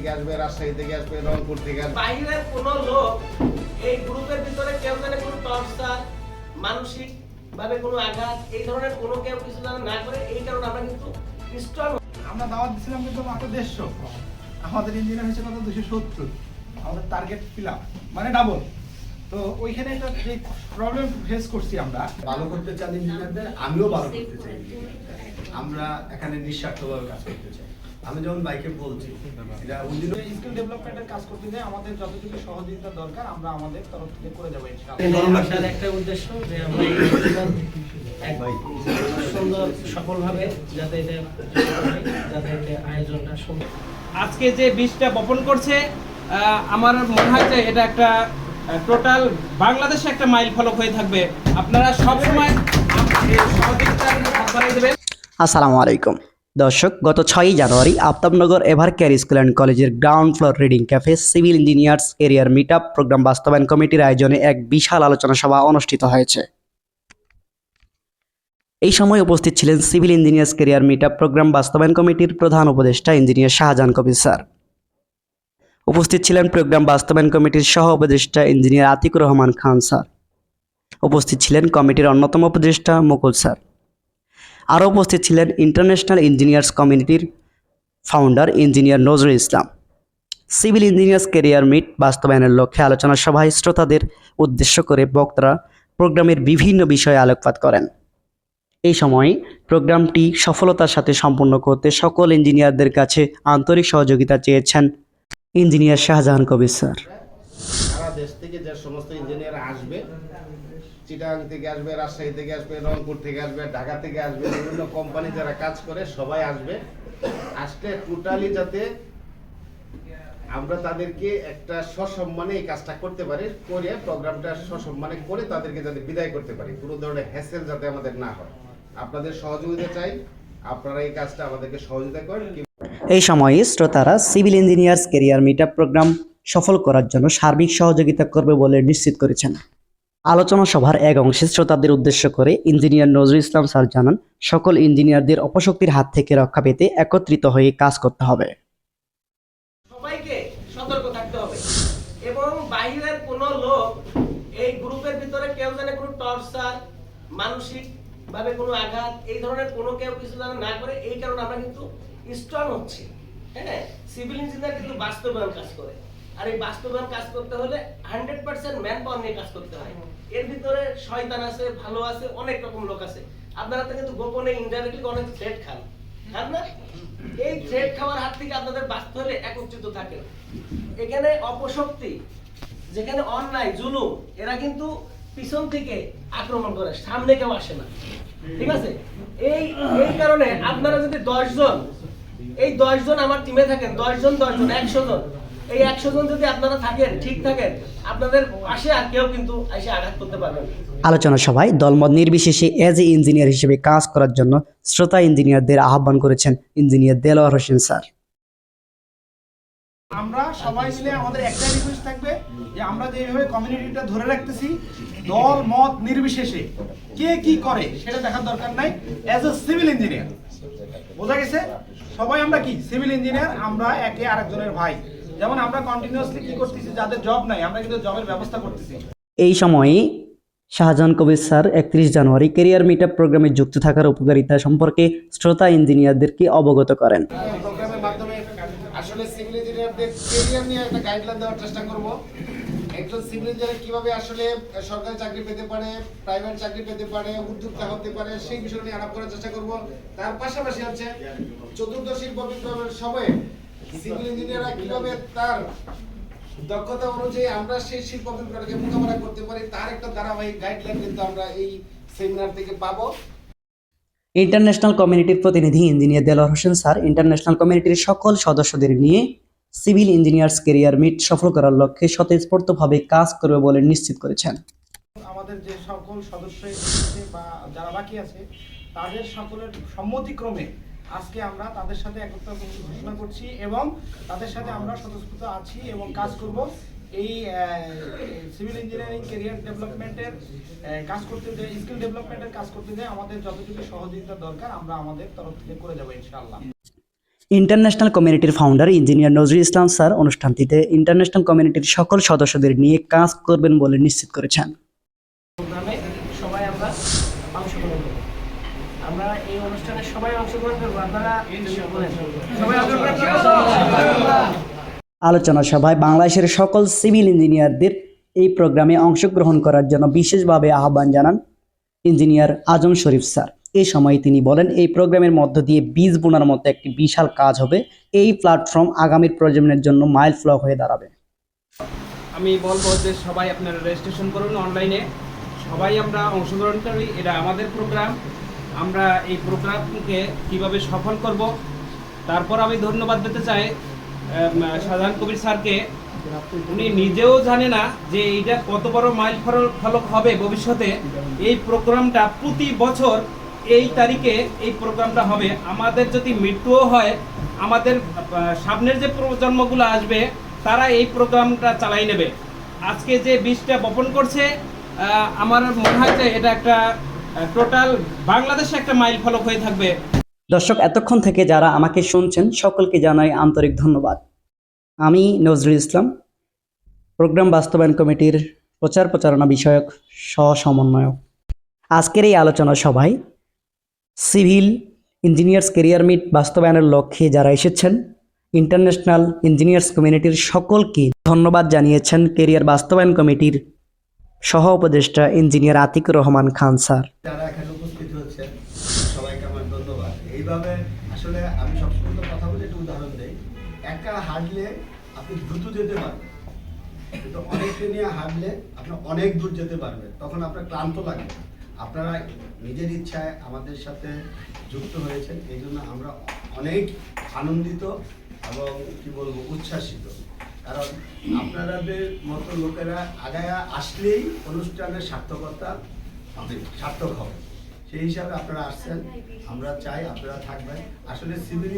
থেকে আসবে, রাজশাহী থেকে আসবে, রংপুর থেকে আসবে। বাইরের কোনো লোক এই গ্রুপের ভিতরে কেউ যেন কোনো টর্চার, মানসিক ভাবে কোনো আঘাত, এই ধরনের কোনো কেউ কিছু যেন না করে, এই কারণে আমরা কিন্তু স্ট্রং। আমরা দাওয়াত দিচ্ছিলাম কিন্তু মাত্র 150, আমাদের ইঞ্জিনিয়ার হয়েছে কত 270, আমাদের টার্গেট ফিল আপ মানে ডাবল। তো ওইখানে একটা যে প্রবলেম ফেস করছি আমরা। ভালো করতে চান ইঞ্জিনিয়ারদের, আমিও ভালো করতে চাই। আমরা এখানে নিঃস্বার্থভাবে কাজ করতে চাই। আমি যেমন বাইকে বলছি, এটা স্কিল ডেভেলপমেন্টের কাজ করতে গিয়ে আমাদের যতটুকু সহযোগিতা দরকার আমরা আমাদের তরফ থেকে করে যাবো ইনশাআল্লাহ। আমাদের একটা উদ্দেশ্য যে আমরা এই এক সুন্দর সফলভাবে যাতে এটা আয়োজনটা সুন্দর। আজকে যে বীজটা বপন করছে, আমার মনে হয় যে এটা একটা টোটাল বাংলাদেশে একটা মাইল ফলক হয়ে থাকবে। আপনারা সবসময় সহযোগিতার হাত বাড়িয়ে দেবেন। আসসালামু আলাইকুম দর্শক, গত 6ই January Aftabnagar ever care school and কলেজের ground floor reading cafe civil engineers এরিয়ার মিট আপ প্রোগ্রাম বাস্তবায়ন কমিটির আয়োজনে এক বিশাল আলোচনা সভা অনুষ্ঠিত হয়েছে। এই সময় উপস্থিত ছিলেন civil engineers career meet up programme বাস্তবায়ন কমিটির প্রধান উপদেষ্টা ইঞ্জিনিয়ার শাহজাহান কবির স্যার। উপস্থিত ছিলেন প্রোগ্রাম বাস্তবায়ন কমিটির সহ উপদেষ্টা ইঞ্জিনিয়ার আতিকুর রহমান খান স্যার। উপস্থিত ছিলেন কমিটির অন্যতম উপদেষ্টা মুকুল স্যার। আরও উপস্থিত ছিলেন ইন্টারন্যাশনাল ইঞ্জিনিয়ার্স কমিউনিটির founder engineer Nazrul Islam. Civil engineers career meet বাস্তবায়নের লক্ষ্যে আলোচনা সভায় শ্রোতাদের উদ্দেশ্য করে বক্তারা প্রোগ্রামের বিভিন্ন বিষয়ে আলোকপাত করেন। এই সময় প্রোগ্রামটি সফলতার সাথে সম্পন্ন করতে সকল ইঞ্জিনিয়ারদের কাছে আন্তরিক সহযোগিতা চেয়েছেন ইঞ্জিনিয়ার শাহজাহান কবির স্যার। সারা দেশ থেকে যে সমস্ত ইঞ্জিনিয়ার আসবে, চিটাগাং থেকে আসবে, রাজশাহী থেকে আসবে, রংপুর থেকে আসবে, ঢাকা থেকে আসবে, বিভিন্ন কোম্পানি যারা কাজ করে সবাই আসবে। আসলে টোটালি যাতে আমরা তাদেরকে একটা সসম্মানে এই কাজটা করতে পারি, করে প্রোগ্রামটা সসম্মানে করে তাদেরকে যাতে বিদায় করতে পারি, কোনো ধরনের হ্যাসেল যাতে আমাদের না হয়। আপনাদের সহযোগিতা চাই, আপনারা এই কাজটা আমাদেরকে সহযোগিতা করেন। এই সময়ে শ্রোতারা civil engineers career meet up programme সফল করার জন্য সার্বিক সহযোগিতা করবে বলে নিশ্চিত করেছেন। আলোচনা সভার এক অংশে শ্রোতাদের উদ্দেশ্য করে ইঞ্জিনিয়ার নজরুল ইসলাম স্যার জানান, সকল ইঞ্জিনিয়ারদের অপশক্তির হাত থেকে রক্ষা পেতে একত্রিত হয়ে কাজ করতে হবে। সবাইকে সতর্ক থাকতে হবে এবং বাইরের কোনো লোক এই গ্রুপের ভিতরে কেউ যেন কোনো টর্চার, মানসিক ভাবে কোনো আঘাত, এই ধরনের কোনো কেউ কিছু যেন না করে, এই কারণে আমরা কিন্তু স্ট্রং হচ্ছি। হ্যাঁ, সিভিল ইঞ্জিনিয়ার কিন্তু বাস্তবায়ন কাজ করে, আর এই বাস্তবায়ন কাজ করতে হলে 100% ম্যান পাওয়ার নিয়ে কাজ করতে হয়। এর ভিতরে শয়তান আছে, ভালো আছে, অনেক রকম লোক আছে। আপনারা তো কিন্তু গোপনে ইনডাইরেক্টলি অনেক থ্রেট খান না? এই থ্রেট খাওয়ার হাত থেকে আপনাদের বাঁচতে হলে একত্রিত থাকেন। এখানে অপশক্তি, যেখানে অন্যায়, জুলুম, এরা কিন্তু পিছন থেকে আক্রমণ করে, সামনে কেউ আসে না। ঠিক আছে? এই কারণে আপনারা যদি 10 জন, এই 10 জন আমার টিমে থাকেন, 10 জন 100 জন, এই 100 জন যদি আপনারা থাকেন, ঠিক থাকেন, আপনাদের পাশে আর কেউ কিন্তু এসে আঘাত করতে পারবে না। আলোচনা সভায় দলমত নির্বিশেষে এজ এ ইঞ্জিনিয়ার হিসেবে কাজ করার জন্য শ্রোতা ইঞ্জিনিয়ারদের আহ্বান করেছেন ইঞ্জিনিয়ার দেলোয়ার হোসেন স্যার। আমরা সবাই মিলে আমাদের একটা রিকোয়েস্ট থাকবে যে আমরা যেভাবে কমিউনিটিটা ধরে রাখতেছি, দল মত নির্বিশেষে কে কি করে সেটা দেখার দরকার নাই। অ্যাজ এ সিভিল ইঞ্জিনিয়ার, বোঝা গেছে, সবাই আমরা কি সিভিল ইঞ্জিনিয়ার, আমরা একে আরেকজনের ভাই। যেমন আমরা কন্টিনিউয়াসলি কি করতেছি, যাদের জব নাই আমরা কিন্তু জবের ব্যবস্থা করতেছি। এই সময়ে শাহজাহান কবির স্যার 31 জানুয়ারি ক্যারিয়ার মিট আপ প্রোগ্রামে যুক্ত থাকার উপকারিতা সম্পর্কে শ্রোতা ইঞ্জিনিয়ারদেরকে অবগত করেন। প্রোগ্রামের মাধ্যমে আসলে সিভিল ইঞ্জিনিয়ারদের ক্যারিয়ার নিয়ে একটা গাইডলাইন দেওয়ার চেষ্টা করব। একজন সিভিল ইঞ্জিনিয়ার কিভাবে আসলে সরকারি চাকরি পেতে পারে, প্রাইভেট চাকরি পেতে পারে, উদ্যোক্তা হতে পারে, সেই বিষয় নিয়ে আলাপ করার চেষ্টা করব। তার পাশাপাশি হচ্ছে চতুর্থ শিল্প বিপ্লবের সময়ে সিভিল ইঞ্জিনিয়াররা কিভাবে তার দক্ষতা অনুযায়ী আমরা সেই শিল্প বিপ্লবকে মোকাবেলা করতে পারি, তার একটা ধারাবাহিক গাইডলাইন কিন্তু আমরা এই সেমিনার থেকে পাবো। ইন্টারন্যাশনাল কমিউনিটির প্রতিনিধি engineer Delwar Hossain sir international কমিউনিটির সকল সদস্যদের নিয়ে সিভিল ইঞ্জিনিয়ার্স ক্যারিয়ার মিট সফল করার লক্ষ্যে স্বতঃস্ফূর্তভাবে কাজ করবে বলে নিশ্চিত করেছেন। আমাদের যে সকল সদস্য বা যারা বাকি আছে তাদের সকলের সম্মতিক্রমে আজকে আমরা তাদের সাথে একত্র ঘোষণা করছি এবং তাদের সাথে আমরা স্বতঃস্ফূর্ত আছি এবং কাজ করব। এই সিভিল ইঞ্জিনিয়ারিং ক্যারিয়ার ডেভেলপমেন্টের কাজ করতে যে স্কিল ডেভেলপমেন্টের কাজ করতে যে আমাদের যতটুকু সহযোগিতা দরকার আমরা আমাদের তরফ থেকে করে যাবো ইনশাআল্লাহ। ইন্টারন্যাশনাল কমিউনিটির founder engineer Nazrul Islam sir অনুষ্ঠানটিতে international কমিউনিটির সকল সদস্যদের নিয়ে কাজ করবেন বলে নিশ্চিত করেছেন। প্রোগ্রামে সবাই আমরা অংশগ্রহণ করব। আমরা এই অনুষ্ঠানে সবাই অংশগ্রহণ করবো। আপনারা সবাই অংশগ্রহণ করবো। আলোচনা সভায় বাংলাদেশের সকল সিভিল ইঞ্জিনিয়ারদের এই প্রোগ্রামে অংশগ্রহণ করার জন্য বিশেষভাবে আহ্বান জানান ইঞ্জিনিয়ার আজম শরীফ স্যার। এই সময় তিনি বলেন, এই প্রোগ্রামের মধ্য দিয়ে বীজ বোনার মতো একটি বিশাল কাজ হবে। এই প্ল্যাটফর্ম আগামীর প্রজন্মের জন্য মাইল ফলক হয়ে দাঁড়াবে। আমি বলবো যে সবাই আপনারা রেজিস্ট্রেশন করুন অনলাইনে, সবাই আমরা অংশগ্রহণ করি। এটা আমাদের প্রোগ্রাম, আমরা এই প্রোগ্রামকে কিভাবে সফল করব। তারপর আমি ধন্যবাদ দিতে চাই শাহজাহান কবির স্যারকে। উনি নিজেও জানে না যে এইটা কত বড় মাইল ফলক হবে ভবিষ্যতে। এই প্রোগ্রামটা প্রতি বছর এই তারিখে এই প্রোগ্রামটা হবে। আমাদের যদি মৃত্যুও হয়, আমাদের সামনের যে প্রজন্মগুলো আসবে তারা এই প্রোগ্রামটা চালাই নেবে। আজকে যে বীজটা বপন করছে, আমার মনে হয় যে এটা একটা টোটাল বাংলাদেশে একটা মাইল ফলক হয়ে থাকবে। দর্শক, এতক্ষণ থেকে যারা আমাকে শুনছেন সকলকে জানাই আন্তরিক ধন্যবাদ। আমি নজরুল ইসলাম, প্রোগ্রাম বাস্তবায়ন কমিটির প্রচার প্রচারণা বিষয়ক সহ সমন্বয়ক। আজকের এই আলোচনা সভায় সিভিল ইঞ্জিনিয়ার্স ক্যারিয়ার মিট বাস্তবায়নের লক্ষ্যে যারা এসেছেন, ইন্টারন্যাশনাল ইঞ্জিনিয়ার্স কমিউনিটির সকলকে ধন্যবাদ জানিয়েছেন ক্যারিয়ার বাস্তবায়ন কমিটির সহ উপদেষ্টা ইঞ্জিনিয়ার আতিকুর রহমান খান স্যার। যারা এখানে উপস্থিত হচ্ছেন সবাইকে আমার ধন্যবাদ। এইভাবে আসলে আমি সবসময় তো কথা বলে একটু উদাহরণ দেই। একা হাঁটলে আপনি দ্রুত যেতে পারবেন, কিন্তু অনেককে নিয়ে হাঁটলে আপনি অনেক দূর যেতে পারবেন, তখন আপনার ক্লান্ত লাগবে। আপনারা নিজের ইচ্ছায় আমাদের সাথে যুক্ত হয়েছেন, এই জন্য আমরা অনেক আনন্দিত এবং কি বলবো উচ্ছ্বাসিত। কারণ আপনাদের মতো লোকেরা আগায় আসলেই অনুষ্ঠানের সার্থকতা হবে, সার্থক হবে। সেই হিসাবে আপনারা আসছেন, আমরা চাই আপনারা থাকবেন। আসলে সিভিল